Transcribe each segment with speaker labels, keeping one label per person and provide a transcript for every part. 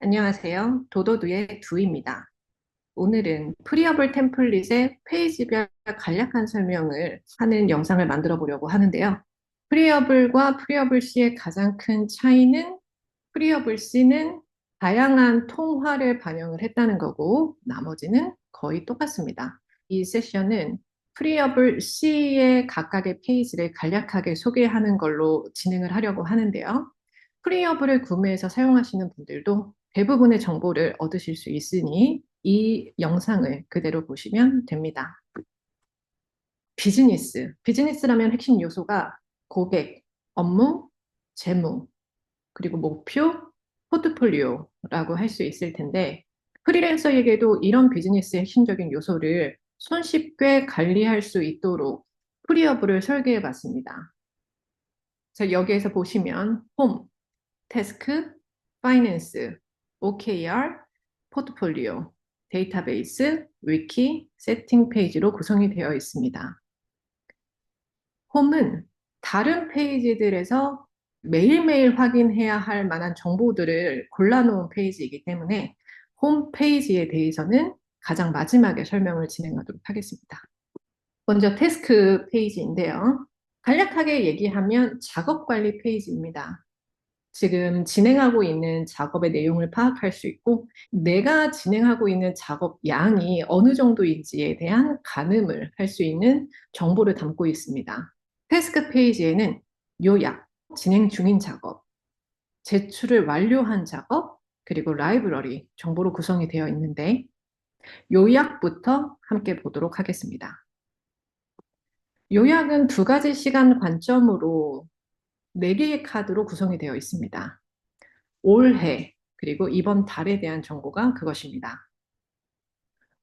Speaker 1: 안녕하세요. 도도두의 두입니다. 오늘은 프리어블 템플릿의 페이지별 간략한 설명을 하는 영상을 만들어 보려고 하는데요. 프리어블과 프리어블 C의 가장 큰 차이는 프리어블 C는 다양한 통화를 반영을 했다는 거고 나머지는 거의 똑같습니다. 이 세션은 프리어블 C의 각각의 페이지를 간략하게 소개하는 걸로 진행을 하려고 하는데요. 프리어블을 구매해서 사용하시는 분들도 대부분의 정보를 얻으실 수 있으니 이 영상을 그대로 보시면 됩니다. 비즈니스라면 핵심 요소가 고객, 업무, 재무, 그리고 목표, 포트폴리오라고 할 수 있을 텐데 프리랜서에게도 이런 비즈니스의 핵심적인 요소를 손쉽게 관리할 수 있도록 프리어블을 설계해 봤습니다. 자, 여기에서 보시면 홈, 태스크, 파이낸스, OKR, 포트폴리오, 데이터베이스, 위키, 세팅 페이지로 구성이 되어 있습니다. 홈은 다른 페이지들에서 매일매일 확인해야 할 만한 정보들을 골라놓은 페이지이기 때문에 홈 페이지에 대해서는 가장 마지막에 설명을 진행하도록 하겠습니다. 먼저 태스크 페이지인데요. 간략하게 얘기하면 작업 관리 페이지입니다. 지금 진행하고 있는 작업의 내용을 파악할 수 있고, 내가 진행하고 있는 작업 양이 어느 정도인지에 대한 가늠을 할 수 있는 정보를 담고 있습니다. 태스크 페이지에는 요약, 진행 중인 작업, 제출을 완료한 작업, 그리고 라이브러리 정보로 구성이 되어 있는데, 요약부터 함께 보도록 하겠습니다. 요약은 두 가지 시간 관점으로 네 개의 카드로 구성이 되어 있습니다. 올해, 그리고 이번 달에 대한 정보가 그것입니다.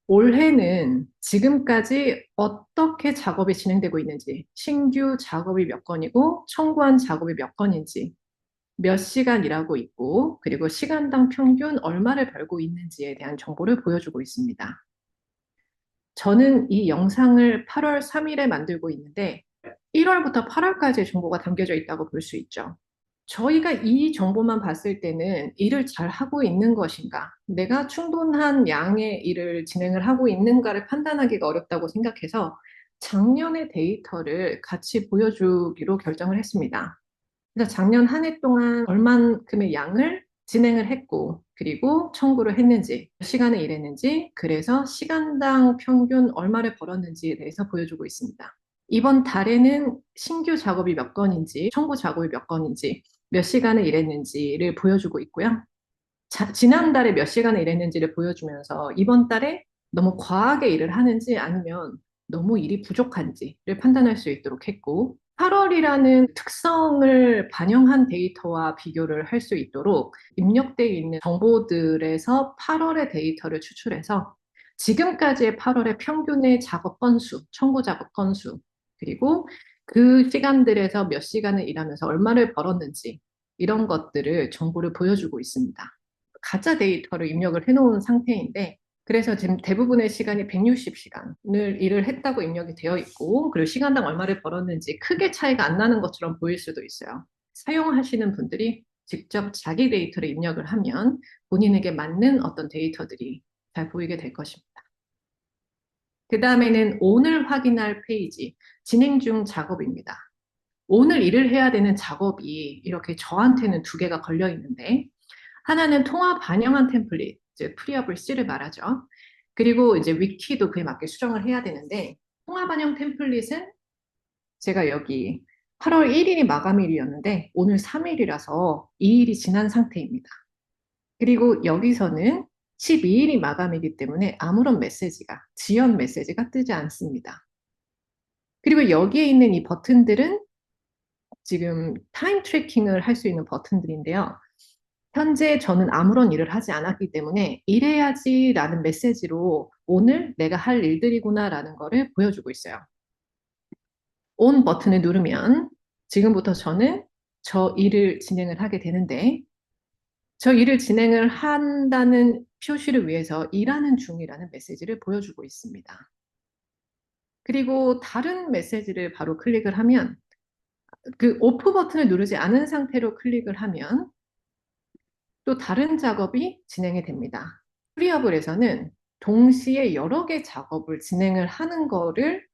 Speaker 1: 올해는 지금까지 어떻게 작업이 진행되고 있는지, 신규 작업이 몇 건이고, 청구한 작업이 몇 건인지, 몇 시간 일하고 있고, 그리고 시간당 평균 얼마를 벌고 있는지에 대한 정보를 보여주고 있습니다. 저는 이 영상을 8월 3일에 만들고 있는데, 1월부터 8월까지의 정보가 담겨져 있다고 볼 수 있죠. 저희가 이 정보만 봤을 때는 일을 잘 하고 있는 것인가, 내가 충분한 양의 일을 진행을 하고 있는가를 판단하기가 어렵다고 생각해서 작년의 데이터를 같이 보여주기로 결정을 했습니다. 그래서 작년 한 해 동안 얼만큼의 양을 진행을 했고, 그리고 청구를 했는지, 몇 시간을 일했는지, 그래서 시간당 평균 얼마를 벌었는지에 대해서 보여주고 있습니다. 이번 달에는 신규 작업이 몇 건인지, 청구 작업이 몇 건인지, 몇 시간을 일했는지를 보여주고 있고요. 지난달에 몇 시간을 일했는지를 보여주면서 이번 달에 너무 과하게 일을 하는지 아니면 너무 일이 부족한지를 판단할 수 있도록 했고, 8월이라는 특성을 반영한 데이터와 비교를 할 수 있도록 입력되어 있는 정보들에서 8월의 데이터를 추출해서 지금까지의 8월의 평균의 작업 건수, 청구 작업 건수, 그리고 그 시간들에서 몇 시간을 일하면서 얼마를 벌었는지 이런 것들을 정보를 보여주고 있습니다. 가짜 데이터를 입력을 해놓은 상태인데, 그래서 지금 대부분의 시간이 160시간을 일을 했다고 입력이 되어 있고, 그리고 시간당 얼마를 벌었는지 크게 차이가 안 나는 것처럼 보일 수도 있어요. 사용하시는 분들이 직접 자기 데이터를 입력을 하면 본인에게 맞는 어떤 데이터들이 잘 보이게 될 것입니다. 그 다음에는 오늘 확인할 페이지, 진행 중 작업입니다. 오늘 일을 해야 되는 작업이 이렇게 저한테는 두 개가 걸려 있는데, 하나는 통화 반영한 템플릿, 즉 프리어블 C를 말하죠. 그리고 이제 위키도 그에 맞게 수정을 해야 되는데, 통화 반영 템플릿은 제가 여기 8월 1일이 마감일이었는데 오늘 3일이라서 2일이 지난 상태입니다. 그리고 여기서는 12일이 마감이기 때문에 아무런 메시지가, 지연 메시지가 뜨지 않습니다. 그리고 여기에 있는 이 버튼들은 지금 타임 트래킹을 할 수 있는 버튼들인데요. 현재 저는 아무런 일을 하지 않았기 때문에 일해야지라는 메시지로 오늘 내가 할 일들이구나라는 거를 보여주고 있어요. 온 버튼을 누르면 지금부터 저는 저 일을 진행을 하게 되는데, 저 일을 진행을 한다는 표시를 위해서 일하는 중이라는 메시지를 보여주고 있습니다. 그리고 다른 메시지를 바로 클릭을 하면, 그 오프 버튼을 누르지 않은 상태로 클릭을 하면 또 다른 작업이 진행이 됩니다. 프리허블에서는 동시에 여러 개 작업을 진행을 하는 거를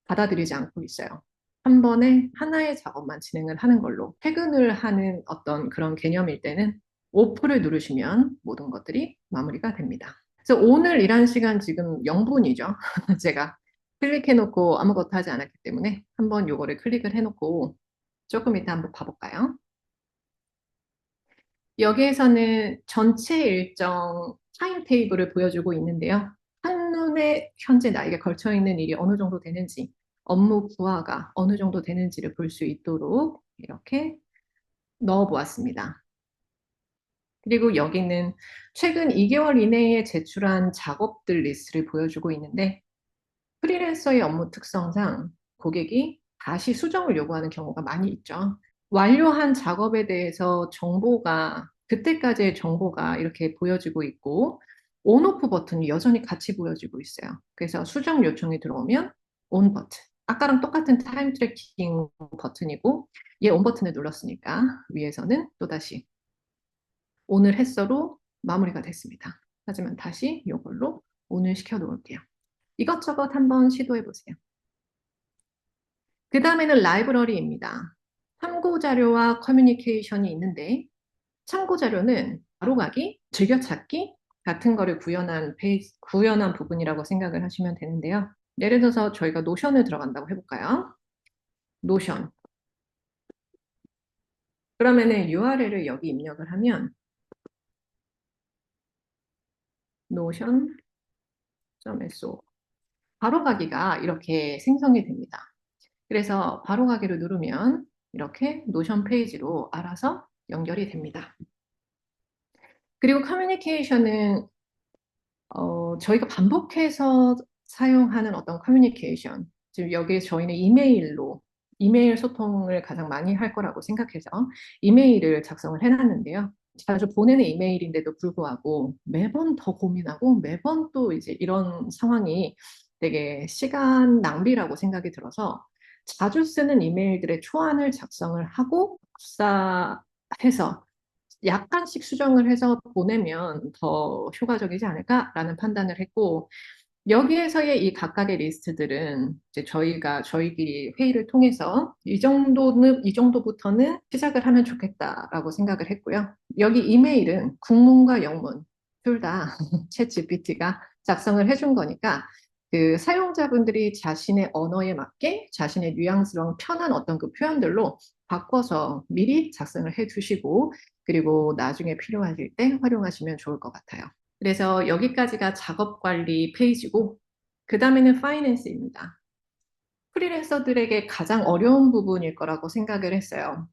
Speaker 1: 받아들이지 않고 있어요. 한 번에 하나의 작업만 진행을 하는 걸로 퇴근을 하는 어떤 그런 개념일 때는 오프를 누르시면 모든 것들이 마무리가 됩니다. 그래서 오늘 일한 시간 지금 0분이죠. 제가 클릭해놓고 아무것도 하지 않았기 때문에 한번 요거를 클릭을 해놓고 조금 이따 한번 봐볼까요? 여기에서는 전체 일정 타임 테이블을 보여주고 있는데요. 한눈에 현재 나에게 걸쳐 있는 일이 어느 정도 되는지, 업무 부하가 어느 정도 되는지를 볼 수 있도록 이렇게 넣어 보았습니다. 그리고 여기는 최근 2개월 이내에 제출한 작업들 리스트를 보여주고 있는데, 프리랜서의 업무 특성상 고객이 다시 수정을 요구하는 경우가 많이 있죠. 완료한 작업에 대해서 정보가, 그때까지의 정보가 이렇게 보여지고 있고, 온오프 버튼이 여전히 같이 보여지고 있어요. 그래서 수정 요청이 들어오면 온 버튼. 아까랑 똑같은 타임 트래킹 버튼이고, 얘 온 버튼을 눌렀으니까 위에서는 또다시 오늘 했어로 마무리가 됐습니다. 하지만 다시 이걸로 오늘 시켜 놓을게요. 이것저것 한번 시도해 보세요. 그 다음에는 라이브러리입니다. 참고 자료와 커뮤니케이션이 있는데 참고 자료는 바로가기, 즐겨찾기 같은 거를 구현한 부분이라고 생각을 하시면 되는데요. 예를 들어서 저희가 노션을 들어간다고 해볼까요? 노션. 그러면은 URL을 여기 입력을 하면 notion.so 바로가기가 이렇게 생성이 됩니다. 그래서 바로가기를 누르면 이렇게 노션 페이지로 알아서 연결이 됩니다. 그리고 커뮤니케이션은 저희가 반복해서 사용하는 어떤 커뮤니케이션, 지금 여기 저희는 이메일 소통을 가장 많이 할 거라고 생각해서 이메일을 작성을 해놨는데요. 자주 보내는 이메일인데도 불구하고 매번 더 고민하고 매번 또 이제 이런 상황이 되게 시간 낭비라고 생각이 들어서 자주 쓰는 이메일들의 초안을 작성을 하고 복사해서 약간씩 수정을 해서 보내면 더 효과적이지 않을까라는 판단을 했고, 여기에서의 이 각각의 리스트들은 이제 저희끼리 회의를 통해서 이 정도부터는 시작을 하면 좋겠다라고 생각을 했고요. 여기 이메일은 국문과 영문 둘 다 챗 GPT가 작성을 해준 거니까 그 사용자분들이 자신의 언어에 맞게 자신의 뉘앙스랑 편한 어떤 그 표현들로 바꿔서 미리 작성을 해 두시고 그리고 나중에 필요하실 때 활용하시면 좋을 것 같아요. 그래서 여기까지가 작업 관리 페이지고, 그 다음에는 파이낸스입니다. 프리랜서들에게 가장 어려운 부분일 거라고 생각을 했어요.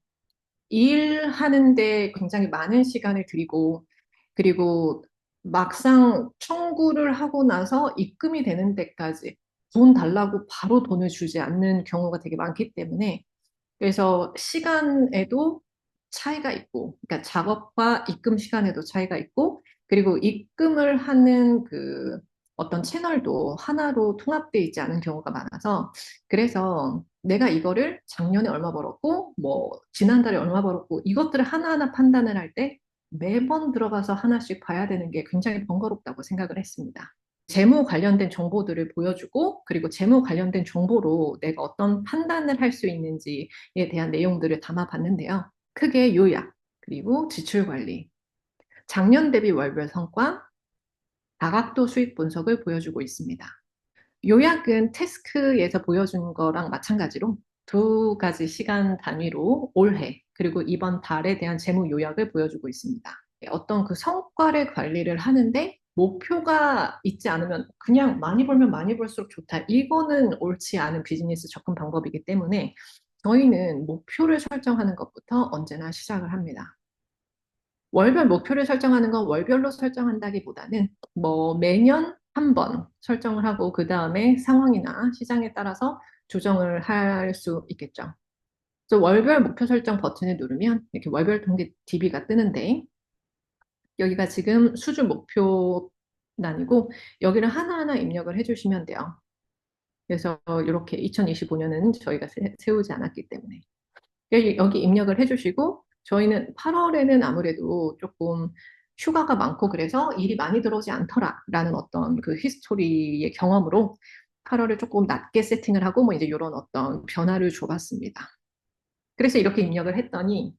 Speaker 1: 일하는데 굉장히 많은 시간을 들이고, 그리고 막상 청구를 하고 나서 입금이 되는 데까지 돈 달라고 바로 돈을 주지 않는 경우가 되게 많기 때문에 그래서 시간에도 차이가 있고, 그러니까 작업과 입금 시간에도 차이가 있고, 그리고 입금을 하는 그 어떤 채널도 하나로 통합되어 있지 않은 경우가 많아서, 그래서 내가 이거를 작년에 얼마 벌었고, 뭐, 지난달에 얼마 벌었고, 이것들을 하나하나 판단을 할 때 매번 들어가서 하나씩 봐야 되는 게 굉장히 번거롭다고 생각을 했습니다. 재무 관련된 정보들을 보여주고, 그리고 재무 관련된 정보로 내가 어떤 판단을 할 수 있는지에 대한 내용들을 담아봤는데요. 크게 요약, 그리고 지출 관리, 작년 대비 월별 성과, 다각도 수익 분석을 보여주고 있습니다. 요약은 태스크에서 보여준 거랑 마찬가지로 두 가지 시간 단위로 올해, 그리고 이번 달에 대한 재무 요약을 보여주고 있습니다. 어떤 그 성과를 관리를 하는데 목표가 있지 않으면 그냥 많이 벌면 많이 벌수록 좋다. 이거는 옳지 않은 비즈니스 접근 방법이기 때문에 저희는 목표를 설정하는 것부터 언제나 시작을 합니다. 월별 목표를 설정하는 건 월별로 설정한다기보다는 뭐 매년 한 번 설정을 하고 그 다음에 상황이나 시장에 따라서 조정을 할 수 있겠죠. 그래서 월별 목표 설정 버튼을 누르면 이렇게 월별 통계 DB가 뜨는데 여기가 지금 수주 목표란이고 여기를 하나하나 입력을 해주시면 돼요. 그래서 이렇게 2025년은 저희가 세우지 않았기 때문에 여기 입력을 해주시고 저희는 8월에는 아무래도 조금 휴가가 많고 그래서 일이 많이 들어오지 않더라라는 어떤 그 히스토리의 경험으로 8월을 조금 낮게 세팅을 하고 뭐 이제 이런 어떤 변화를 줘봤습니다. 그래서 이렇게 입력을 했더니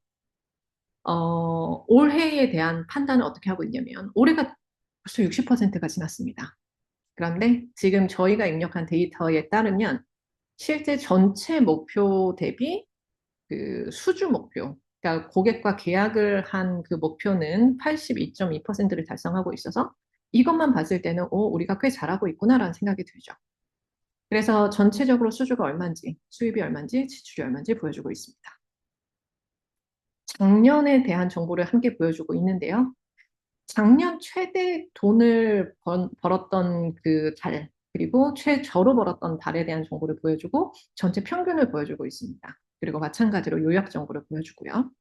Speaker 1: 올해에 대한 판단을 어떻게 하고 있냐면 올해가 벌써 60%가 지났습니다. 그런데 지금 저희가 입력한 데이터에 따르면 실제 전체 목표 대비 그 수주 목표, 그러니까 고객과 계약을 한 그 목표는 82.2%를 달성하고 있어서 이것만 봤을 때는 우리가 꽤 잘하고 있구나라는 생각이 들죠. 그래서 전체적으로 수주가 얼마인지, 수입이 얼마인지, 지출이 얼마인지 보여주고 있습니다. 작년에 대한 정보를 함께 보여주고 있는데요. 작년 최대 돈을 벌었던 그 달, 그리고 최저로 벌었던 달에 대한 정보를 보여주고 전체 평균을 보여주고 있습니다. 그리고 마찬가지로 요약 정보를 보여주고요.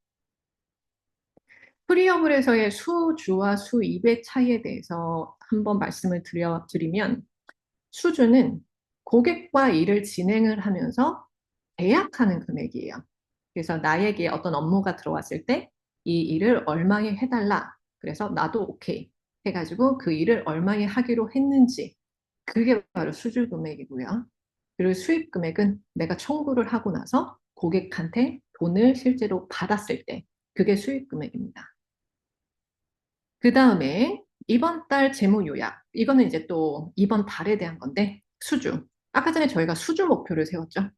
Speaker 1: 프리어블에서의 수주와 수입의 차이에 대해서 한번 말씀을 드리면 수주는 고객과 일을 진행을 하면서 계약하는 금액이에요. 그래서 나에게 어떤 업무가 들어왔을 때 이 일을 얼마에 해달라. 그래서 나도 오케이 해가지고 그 일을 얼마에 하기로 했는지 그게 바로 수주 금액이고요. 그리고 수입 금액은 내가 청구를 하고 나서 고객한테 돈을 실제로 받았을 때 그게 수입 금액입니다. 그 다음에 이번 달 재무 요약. 이거는 이제 또 이번 달에 대한 건데 수주. 아까 전에 저희가 수주 목표를 세웠죠.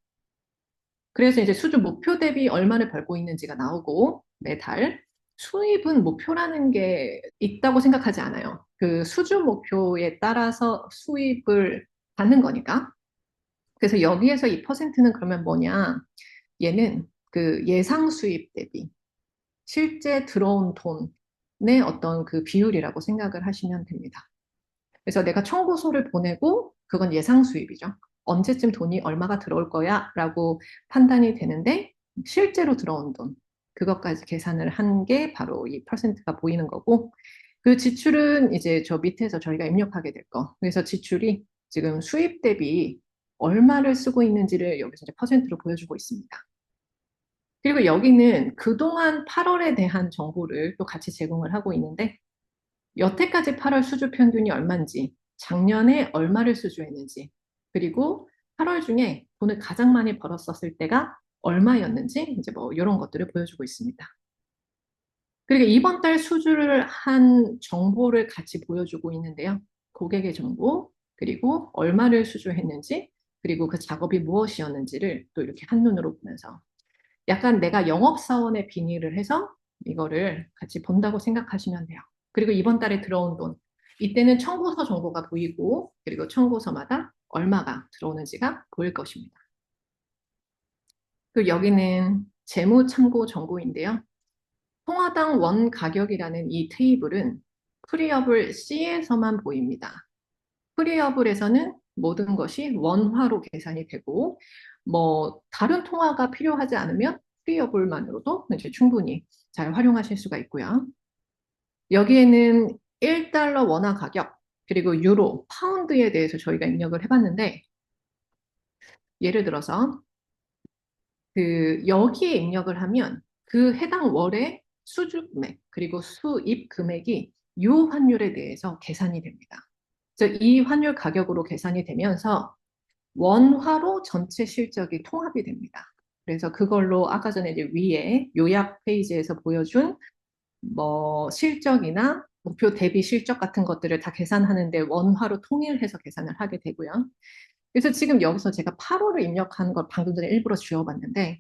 Speaker 1: 그래서 이제 수주 목표 대비 얼마를 벌고 있는지가 나오고 매달 수입은 목표라는 게 있다고 생각하지 않아요. 그 수주 목표에 따라서 수입을 받는 거니까. 그래서 여기에서 이 퍼센트는 그러면 뭐냐? 얘는 그 예상 수입 대비 실제 들어온 돈의 어떤 그 비율이라고 생각을 하시면 됩니다. 그래서 내가 청구서를 보내고 그건 예상 수입이죠. 언제쯤 돈이 얼마가 들어올 거야 라고 판단이 되는데 실제로 들어온 돈, 그것까지 계산을 한 게 바로 이 퍼센트가 보이는 거고 그 지출은 이제 저 밑에서 저희가 입력하게 될 거. 그래서 지출이 지금 수입 대비 얼마를 쓰고 있는지를 여기서 이제 퍼센트로 보여주고 있습니다. 그리고 여기는 그동안 8월에 대한 정보를 또 같이 제공을 하고 있는데 여태까지 8월 수주 평균이 얼마인지, 작년에 얼마를 수주했는지, 그리고 8월 중에 돈을 가장 많이 벌었었을 때가 얼마였는지 이제 뭐 이런 것들을 보여주고 있습니다. 그리고 이번 달 수주를 한 정보를 같이 보여주고 있는데요. 고객의 정보, 그리고 얼마를 수주했는지, 그리고 그 작업이 무엇이었는지를 또 이렇게 한눈으로 보면서 약간 내가 영업사원의 빙의를 해서 이거를 같이 본다고 생각하시면 돼요. 그리고 이번 달에 들어온 돈, 이때는 청구서 정보가 보이고, 그리고 청구서마다 얼마가 들어오는지가 보일 것입니다. 그리고 여기는 재무 참고 정보인데요. 통화당 원 가격이라는 이 테이블은 프리어블 C에서만 보입니다. 프리어블에서는 모든 것이 원화로 계산이 되고, 뭐, 다른 통화가 필요하지 않으면 프리어블만으로도 이제 충분히 잘 활용하실 수가 있고요. 여기에는 1달러 원화 가격, 그리고 유로, 파운드에 대해서 저희가 입력을 해봤는데, 예를 들어서, 여기에 입력을 하면 그 해당 월의 수주 금액, 그리고 수입 금액이 이 환율에 대해서 계산이 됩니다. 그래서 이 환율 가격으로 계산이 되면서 원화로 전체 실적이 통합이 됩니다. 그래서 그걸로 아까 전에 이제 위에 요약 페이지에서 보여준 뭐 실적이나 목표 대비 실적 같은 것들을 다 계산하는데 원화로 통일해서 계산을 하게 되고요. 그래서 지금 여기서 제가 8월을 입력한 걸 방금 전에 일부러 지워봤는데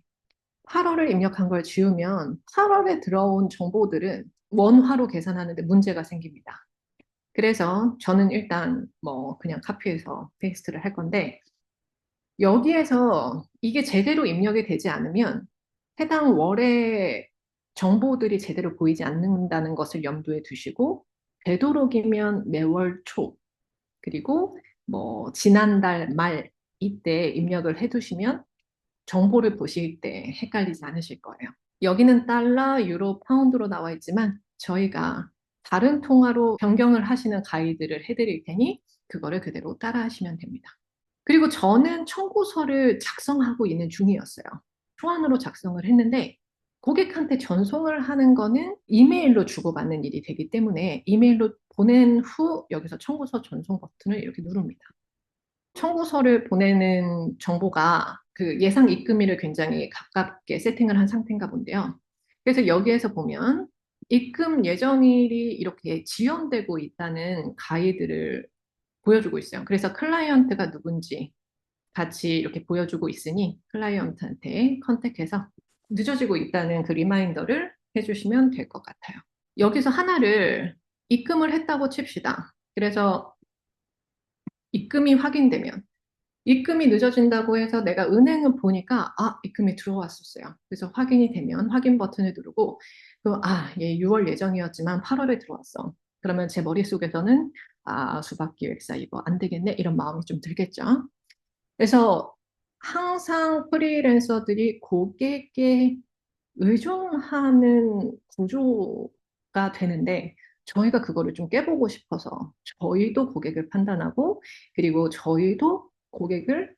Speaker 1: 8월을 입력한 걸 지우면 8월에 들어온 정보들은 원화로 계산하는데 문제가 생깁니다. 그래서 저는 일단 뭐 그냥 카피해서 페이스트를 할 건데 여기에서 이게 제대로 입력이 되지 않으면 해당 월의 정보들이 제대로 보이지 않는다는 것을 염두에 두시고 되도록이면 매월 초 그리고 뭐 지난달 말 이때 입력을 해두시면 정보를 보실 때 헷갈리지 않으실 거예요. 여기는 달러, 유로, 파운드로 나와 있지만 저희가 다른 통화로 변경을 하시는 가이드를 해드릴 테니 그거를 그대로 따라 하시면 됩니다. 그리고 저는 청구서를 작성하고 있는 중이었어요. 초안으로 작성을 했는데 고객한테 전송을 하는 거는 이메일로 주고받는 일이 되기 때문에 이메일로 보낸 후 여기서 청구서 전송 버튼을 이렇게 누릅니다. 청구서를 보내는 정보가 그 예상 입금일을 굉장히 가깝게 세팅을 한 상태인가 본데요. 그래서 여기에서 보면 입금 예정일이 이렇게 지연되고 있다는 가이드를 보여주고 있어요. 그래서 클라이언트가 누군지 같이 이렇게 보여주고 있으니 클라이언트한테 컨택해서 늦어지고 있다는 그 리마인더를 해주시면 될 것 같아요. 여기서 하나를 입금을 했다고 칩시다. 그래서 입금이 확인되면 입금이 늦어진다고 해서 내가 은행을 보니까 입금이 들어왔었어요. 그래서 확인이 되면 확인 버튼을 누르고 얘 6월 예정이었지만 8월에 들어왔어. 그러면 제 머릿속에서는 수박기획사 이거 안 되겠네 이런 마음이 좀 들겠죠. 그래서 항상 프리랜서들이 고객에 의존하는 구조가 되는데 저희가 그거를 좀 깨보고 싶어서 저희도 고객을 판단하고 그리고 저희도 고객을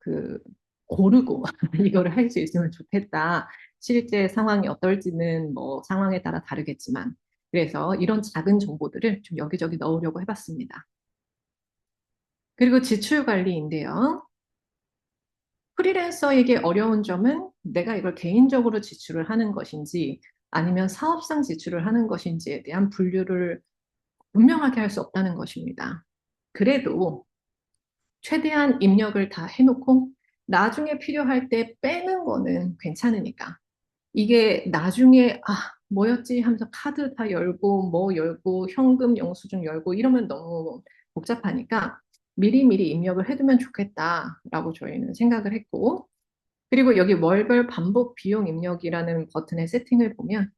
Speaker 1: 그 고르고 이거를 할 수 있으면 좋겠다. 실제 상황이 어떨지는 뭐 상황에 따라 다르겠지만 그래서 이런 작은 정보들을 좀 여기저기 넣으려고 해봤습니다. 그리고 지출 관리인데요. 프리랜서에게 어려운 점은 내가 이걸 개인적으로 지출을 하는 것인지 아니면 사업상 지출을 하는 것인지에 대한 분류를 분명하게 할 수 없다는 것입니다. 그래도 최대한 입력을 다 해놓고 나중에 필요할 때 빼는 거는 괜찮으니까. 이게 나중에 뭐였지 하면서 카드 다 열고 뭐 열고 현금 영수증 열고 이러면 너무 복잡하니까 미리미리 입력을 해두면 좋겠다라고 저희는 생각을 했고 그리고 여기 월별 반복 비용 입력이라는 버튼의 세팅을 보면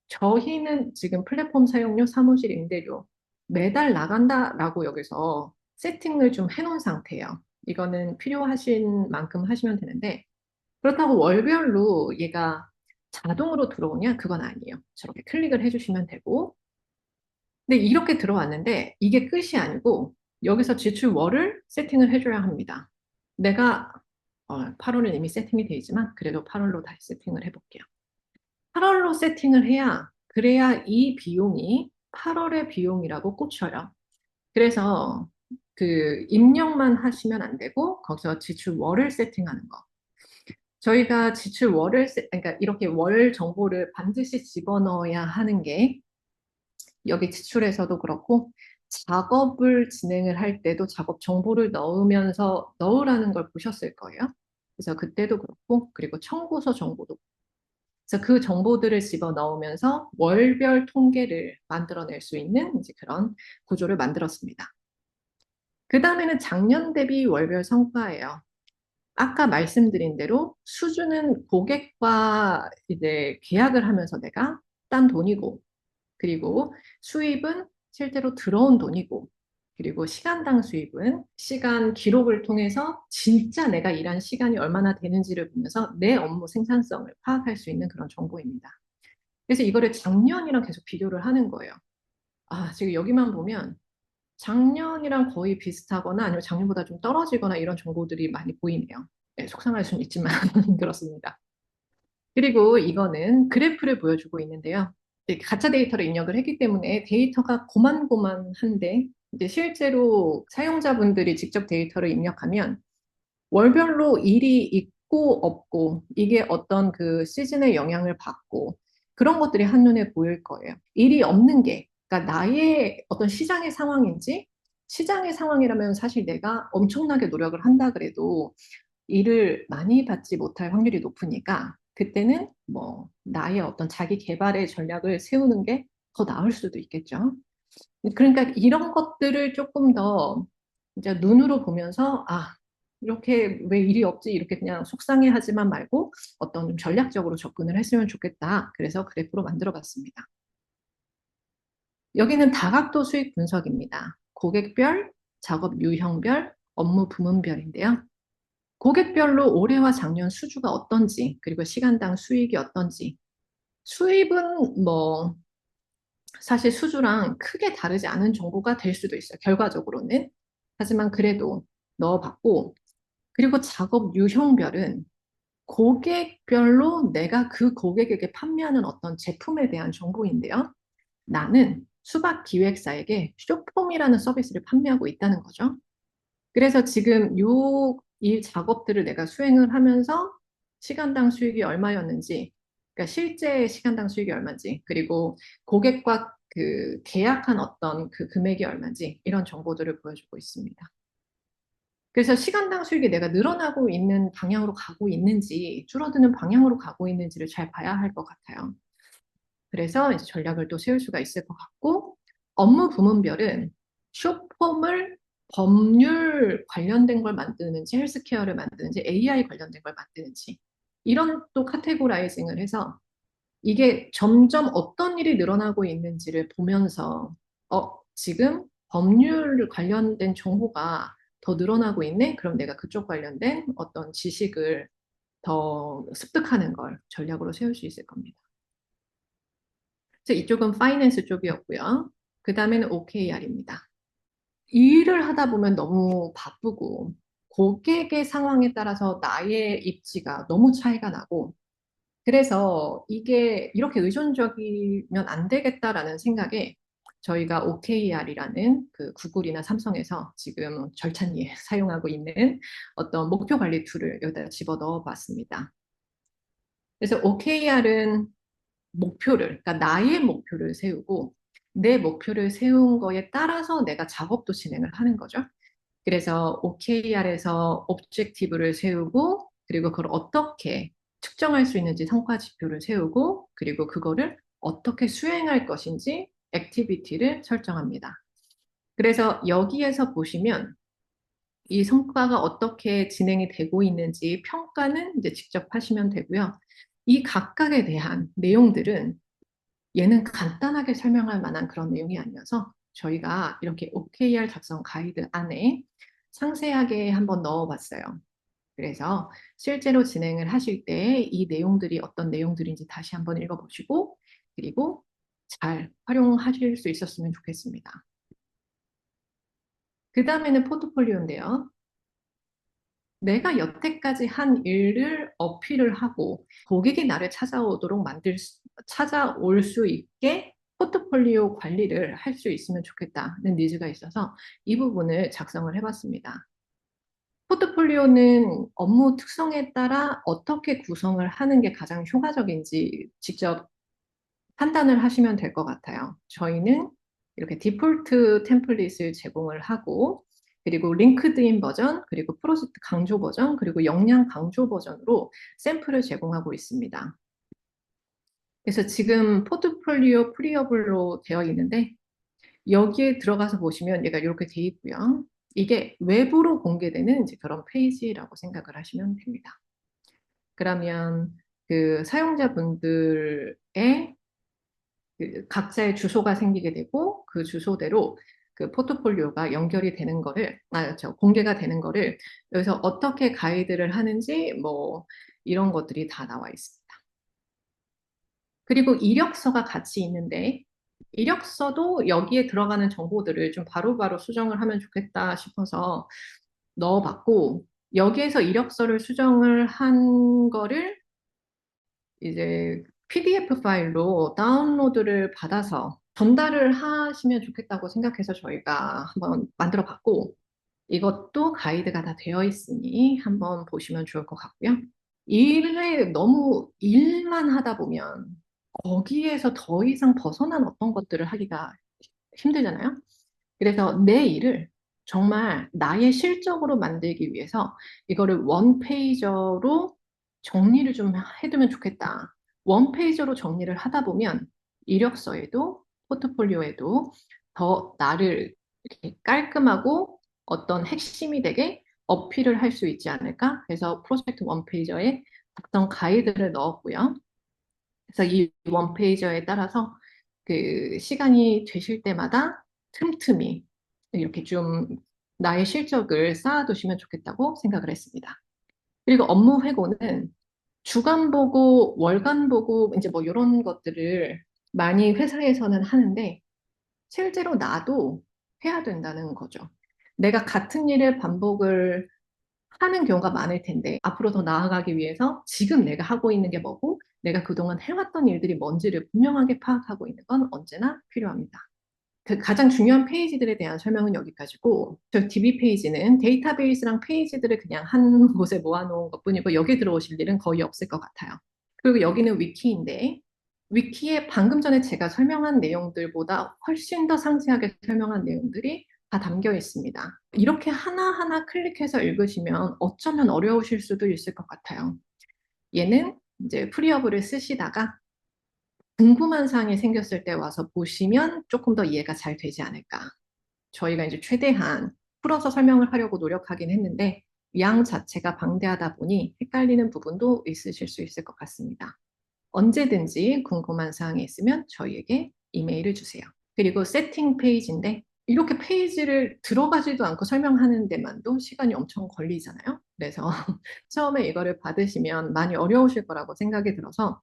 Speaker 1: 저희는 지금 플랫폼 사용료, 사무실 임대료 매달 나간다라고 여기서 세팅을 좀 해놓은 상태예요. 이거는 필요하신 만큼 하시면 되는데 그렇다고 월별로 얘가 자동으로 들어오냐? 그건 아니에요. 저렇게 클릭을 해주시면 되고 근데 이렇게 들어왔는데 이게 끝이 아니고 여기서 지출월을 세팅을 해줘야 합니다. 내가 8월은 이미 세팅이 되어 있지만 그래도 8월로 다시 세팅을 해볼게요. 8월로 세팅을 해야 그래야 이 비용이 8월의 비용이라고 꽂혀요. 그래서 그 입력만 하시면 안 되고 거기서 지출월을 세팅하는 거. 저희가 지출월을 그러니까 이렇게 월 정보를 반드시 집어넣어야 하는 게 여기 지출에서도 그렇고 작업을 진행을 할 때도 작업 정보를 넣으면서 넣으라는 걸 보셨을 거예요. 그래서 그때도 그렇고 그리고 청구서 정보도 그래서 그 정보들을 집어 넣으면서 월별 통계를 만들어낼 수 있는 이제 그런 구조를 만들었습니다. 그 다음에는 작년 대비 월별 성과예요. 아까 말씀드린 대로 수주는 고객과 이제 계약을 하면서 내가 딴 돈이고 그리고 수입은 실제로 들어온 돈이고, 그리고 시간당 수입은 시간 기록을 통해서 진짜 내가 일한 시간이 얼마나 되는지를 보면서 내 업무 생산성을 파악할 수 있는 그런 정보입니다. 그래서 이거를 작년이랑 계속 비교를 하는 거예요. 지금 여기만 보면 작년이랑 거의 비슷하거나 아니면 작년보다 좀 떨어지거나 이런 정보들이 많이 보이네요. 네, 속상할 수는 있지만 그렇습니다. 그리고 이거는 그래프를 보여주고 있는데요. 가짜 데이터를 입력을 했기 때문에 데이터가 고만고만한데 이제 실제로 사용자분들이 직접 데이터를 입력하면 월별로 일이 있고 없고 이게 어떤 그 시즌의 영향을 받고 그런 것들이 한눈에 보일 거예요. 일이 없는 게 그러니까 나의 어떤 시장의 상황인지 시장의 상황이라면 사실 내가 엄청나게 노력을 한다 그래도 일을 많이 받지 못할 확률이 높으니까 그때는 뭐 나의 어떤 자기 개발의 전략을 세우는 게 더 나을 수도 있겠죠. 그러니까 이런 것들을 조금 더 이제 눈으로 보면서 이렇게 왜 일이 없지 이렇게 그냥 속상해하지만 말고 어떤 좀 전략적으로 접근을 했으면 좋겠다. 그래서 그래프로 만들어 봤습니다. 여기는 다각도 수익 분석입니다. 고객별, 작업 유형별, 업무 부문별인데요. 고객별로 올해와 작년 수주가 어떤지, 그리고 시간당 수익이 어떤지. 수입은 뭐, 사실 수주랑 크게 다르지 않은 정보가 될 수도 있어요. 결과적으로는. 하지만 그래도 넣어봤고, 그리고 작업 유형별은 고객별로 내가 그 고객에게 판매하는 어떤 제품에 대한 정보인데요. 나는 수박 기획사에게 쇼폼이라는 서비스를 판매하고 있다는 거죠. 그래서 지금 이 작업들을 내가 수행을 하면서 시간당 수익이 얼마였는지, 그러니까 실제 시간당 수익이 얼마인지, 그리고 고객과 그 계약한 어떤 그 금액이 얼마인지, 이런 정보들을 보여주고 있습니다. 그래서 시간당 수익이 내가 늘어나고 있는 방향으로 가고 있는지, 줄어드는 방향으로 가고 있는지를 잘 봐야 할 것 같아요. 그래서 이제 전략을 또 세울 수가 있을 것 같고, 업무 부문별은 쇼폼을 법률 관련된 걸 만드는지, 헬스케어를 만드는지, AI 관련된 걸 만드는지, 이런 또 카테고라이징을 해서 이게 점점 어떤 일이 늘어나고 있는지를 보면서, 지금 법률 관련된 정보가 더 늘어나고 있네? 그럼 내가 그쪽 관련된 어떤 지식을 더 습득하는 걸 전략으로 세울 수 있을 겁니다. 그래서 이쪽은 파이낸스 쪽이었고요. 그 다음에는 OKR입니다. 일을 하다 보면 너무 바쁘고 고객의 상황에 따라서 나의 입지가 너무 차이가 나고 그래서 이게 이렇게 의존적이면 안 되겠다라는 생각에 저희가 OKR이라는 그 구글이나 삼성에서 지금 절찬리에 사용하고 있는 어떤 목표 관리 툴을 여기다 집어 넣어 봤습니다. 그래서 OKR은 목표를, 그러니까 나의 목표를 세우고 내 목표를 세운 거에 따라서 내가 작업도 진행을 하는 거죠. 그래서 OKR에서 objective를 세우고 그리고 그걸 어떻게 측정할 수 있는지 성과 지표를 세우고 그리고 그거를 어떻게 수행할 것인지 액티비티를 설정합니다. 그래서 여기에서 보시면 이 성과가 어떻게 진행이 되고 있는지 평가는 이제 직접 하시면 되고요. 이 각각에 대한 내용들은 얘는 간단하게 설명할 만한 그런 내용이 아니어서 저희가 이렇게 OKR 작성 가이드 안에 상세하게 한번 넣어봤어요. 그래서 실제로 진행을 하실 때 이 내용들이 어떤 내용들인지 다시 한번 읽어보시고 그리고 잘 활용하실 수 있었으면 좋겠습니다. 그 다음에는 포트폴리오인데요. 내가 여태까지 한 일을 어필을 하고 고객이 나를 찾아올 수 있게 포트폴리오 관리를 할 수 있으면 좋겠다는 니즈가 있어서 이 부분을 작성을 해봤습니다. 포트폴리오는 업무 특성에 따라 어떻게 구성을 하는 게 가장 효과적인지 직접 판단을 하시면 될 것 같아요. 저희는 이렇게 디폴트 템플릿을 제공을 하고 그리고 링크드인 버전, 그리고 프로젝트 강조 버전, 그리고 역량 강조 버전으로 샘플을 제공하고 있습니다. 그래서 지금 포트폴리오 프리어블로 되어 있는데 여기에 들어가서 보시면 얘가 이렇게 돼 있고요. 이게 외부로 공개되는 이제 그런 페이지라고 생각을 하시면 됩니다. 그러면 그 사용자분들의 그 각자의 주소가 생기게 되고 그 주소대로 그 포트폴리오가 연결이 되는 거를, 공개가 되는 거를 여기서 어떻게 가이드를 하는지 뭐 이런 것들이 다 나와 있습니다. 그리고 이력서가 같이 있는데 이력서도 여기에 들어가는 정보들을 좀 바로바로 수정을 하면 좋겠다 싶어서 넣어봤고 여기에서 이력서를 수정을 한 거를 이제 PDF 파일로 다운로드를 받아서 전달을 하시면 좋겠다고 생각해서 저희가 한번 만들어 봤고, 이것도 가이드가 다 되어 있으니 한번 보시면 좋을 것 같고요. 일을 너무 일만 하다 보면 거기에서 더 이상 벗어난 어떤 것들을 하기가 힘들잖아요. 그래서 내 일을 정말 나의 실적으로 만들기 위해서 이거를 원페이저로 정리를 좀 해두면 좋겠다. 원페이저로 정리를 하다 보면 이력서에도 포트폴리오에도 더 나를 이렇게 깔끔하고 어떤 핵심이 되게 어필을 할 수 있지 않을까? 그래서 프로젝트 원페이저에 작성 가이드를 넣었고요. 그래서 이 원페이저에 따라서 그 시간이 되실 때마다 틈틈이 이렇게 좀 나의 실적을 쌓아두시면 좋겠다고 생각을 했습니다. 그리고 업무 회고는 주간 보고, 월간 보고, 이제 뭐 이런 것들을 많이 회사에서는 하는데 실제로 나도 해야 된다는 거죠. 내가 같은 일을 반복을 하는 경우가 많을 텐데 앞으로 더 나아가기 위해서 지금 내가 하고 있는 게 뭐고 내가 그동안 해왔던 일들이 뭔지를 분명하게 파악하고 있는 건 언제나 필요합니다. 그 가장 중요한 페이지들에 대한 설명은 여기까지고 저 DB 페이지는 데이터베이스랑 페이지들을 그냥 한 곳에 모아놓은 것뿐이고 여기 들어오실 일은 거의 없을 것 같아요. 그리고 여기는 위키인데 위키에 방금 전에 제가 설명한 내용들보다 훨씬 더 상세하게 설명한 내용들이 다 담겨 있습니다. 이렇게 하나하나 클릭해서 읽으시면 어쩌면 어려우실 수도 있을 것 같아요. 얘는 이제 프리어브를 쓰시다가 궁금한 사항이 생겼을 때 와서 보시면 조금 더 이해가 잘 되지 않을까. 저희가 이제 최대한 풀어서 설명을 하려고 노력하긴 했는데 양 자체가 방대하다 보니 헷갈리는 부분도 있으실 수 있을 것 같습니다. 언제든지 궁금한 사항이 있으면 저희에게 이메일을 주세요. 그리고 세팅 페이지인데 이렇게 페이지를 들어가지도 않고 설명하는 데만도 시간이 엄청 걸리잖아요. 그래서 처음에 이거를 받으시면 많이 어려우실 거라고 생각이 들어서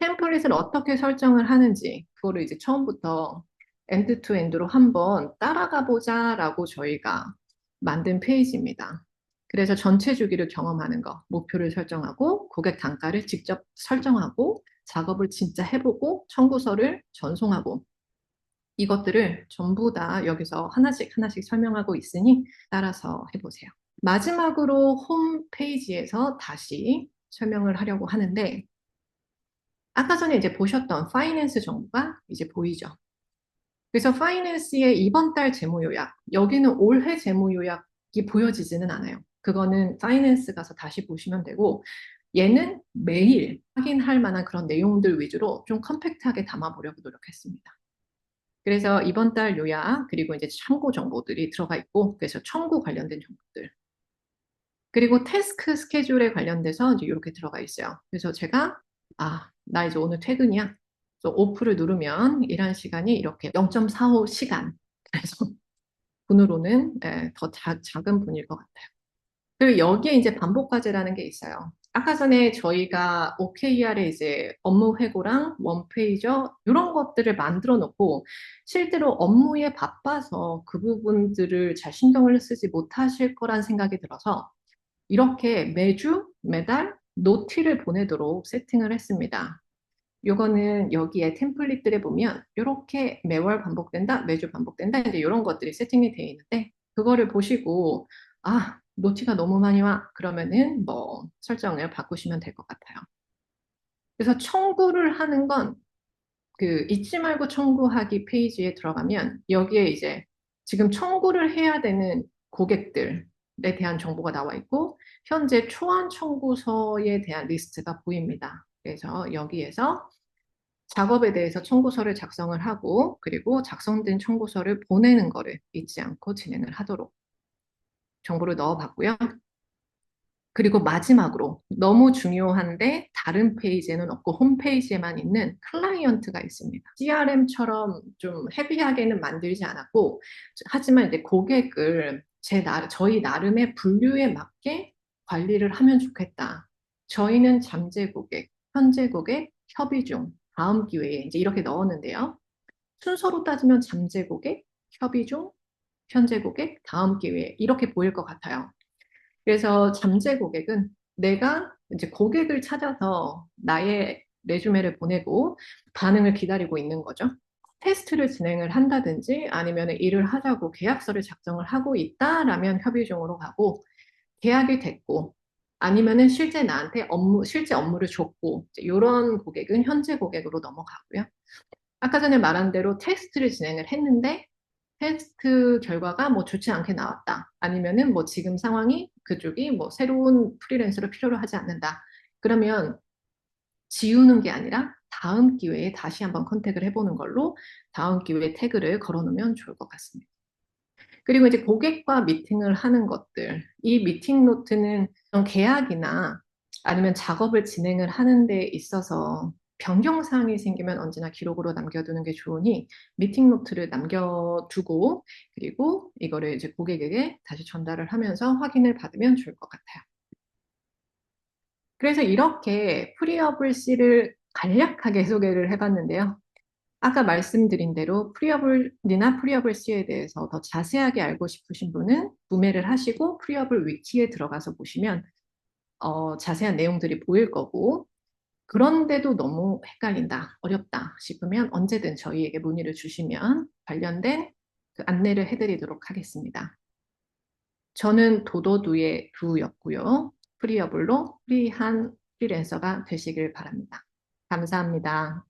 Speaker 1: 템플릿을 어떻게 설정을 하는지 그거를 이제 처음부터 엔드 투 엔드로 한번 따라가 보자라고 저희가 만든 페이지입니다. 그래서 전체 주기를 경험하는 거, 목표를 설정하고 고객 단가를 직접 설정하고 작업을 진짜 해보고 청구서를 전송하고 이것들을 전부 다 여기서 하나씩 하나씩 설명하고 있으니 따라서 해보세요. 마지막으로 홈페이지에서 다시 설명을 하려고 하는데 아까 전에 이제 보셨던 파이낸스 정보가 이제 보이죠. 그래서 파이낸스의 이번 달 재무 요약, 여기는 올해 재무 요약이 보여지지는 않아요. 그거는 파이낸스 가서 다시 보시면 되고, 얘는 매일 확인할 만한 그런 내용들 위주로 좀 컴팩트하게 담아보려고 노력했습니다. 그래서 이번 달 요약, 그리고 이제 참고 정보들이 들어가 있고, 그래서 청구 관련된 정보들. 그리고 태스크 스케줄에 관련돼서 이제 이렇게 들어가 있어요. 그래서 제가, 나 이제 오늘 퇴근이야. 그래서 오프를 누르면 일한 시간이 이렇게 0.45시간. 그래서 분으로는 더 작은 분일 것 같아요. 그리고 여기에 이제 반복 과제라는 게 있어요. 아까 전에 저희가 OKR에 이제 업무 회고랑 원페이저 이런 것들을 만들어 놓고 실제로 업무에 바빠서 그 부분들을 잘 신경을 쓰지 못하실 거란 생각이 들어서 이렇게 매주, 매달 노티를 보내도록 세팅을 했습니다. 요거는 여기에 템플릿들에 보면 이렇게 매월 반복된다, 매주 반복된다, 이제 이런 것들이 세팅이 되어 있는데 그거를 보시고 노티가 너무 많이 와. 그러면은 뭐 설정을 바꾸시면 될 것 같아요. 그래서 청구를 하는 건 그 잊지 말고 청구하기 페이지에 들어가면 여기에 이제 지금 청구를 해야 되는 고객들에 대한 정보가 나와 있고 현재 초안 청구서에 대한 리스트가 보입니다. 그래서 여기에서 작업에 대해서 청구서를 작성을 하고 그리고 작성된 청구서를 보내는 거를 잊지 않고 진행을 하도록 정보를 넣어봤고요. 그리고 마지막으로 너무 중요한데 다른 페이지에는 없고 홈페이지에만 있는 클라이언트가 있습니다. CRM처럼 좀 헤비하게는 만들지 않았고 하지만 이제 고객을 저희 나름의 분류에 맞게 관리를 하면 좋겠다. 저희는 잠재 고객, 현재 고객, 협의 중, 다음 기회에 이제 이렇게 넣었는데요. 순서로 따지면 잠재 고객, 협의 중, 현재 고객, 다음 기회에 이렇게 보일 것 같아요. 그래서 잠재 고객은 내가 이제 고객을 찾아서 나의 레주메를 보내고 반응을 기다리고 있는 거죠. 테스트를 진행을 한다든지 아니면 일을 하자고 계약서를 작성을 하고 있다라면 협의 중으로 가고 계약이 됐고 아니면은 실제 나한테 실제 업무를 줬고 이런 고객은 현재 고객으로 넘어가고요. 아까 전에 말한 대로 테스트를 진행을 했는데 테스트 결과가 뭐 좋지 않게 나왔다. 아니면은 뭐 지금 상황이 그쪽이 뭐 새로운 프리랜서를 필요로 하지 않는다. 그러면 지우는 게 아니라 다음 기회에 다시 한번 컨택을 해보는 걸로 다음 기회에 태그를 걸어놓으면 좋을 것 같습니다. 그리고 이제 고객과 미팅을 하는 것들, 이 미팅 노트는 계약이나 아니면 작업을 진행을 하는 데 있어서 변경사항이 생기면 언제나 기록으로 남겨두는 게 좋으니 미팅 노트를 남겨두고 그리고 이거를 이제 고객에게 다시 전달을 하면서 확인을 받으면 좋을 것 같아요. 그래서 이렇게 프리어블 C를 간략하게 소개를 해봤는데요. 아까 말씀드린 대로 프리어블이나 프리어블 C에 대해서 더 자세하게 알고 싶으신 분은 구매를 하시고 프리어블 위키에 들어가서 보시면 자세한 내용들이 보일 거고, 그런데도 너무 헷갈린다, 어렵다 싶으면 언제든 저희에게 문의를 주시면 관련된 그 안내를 해드리도록 하겠습니다. 저는 도도두의 두였고요. 프리어블로 프리한 프리랜서가 되시길 바랍니다. 감사합니다.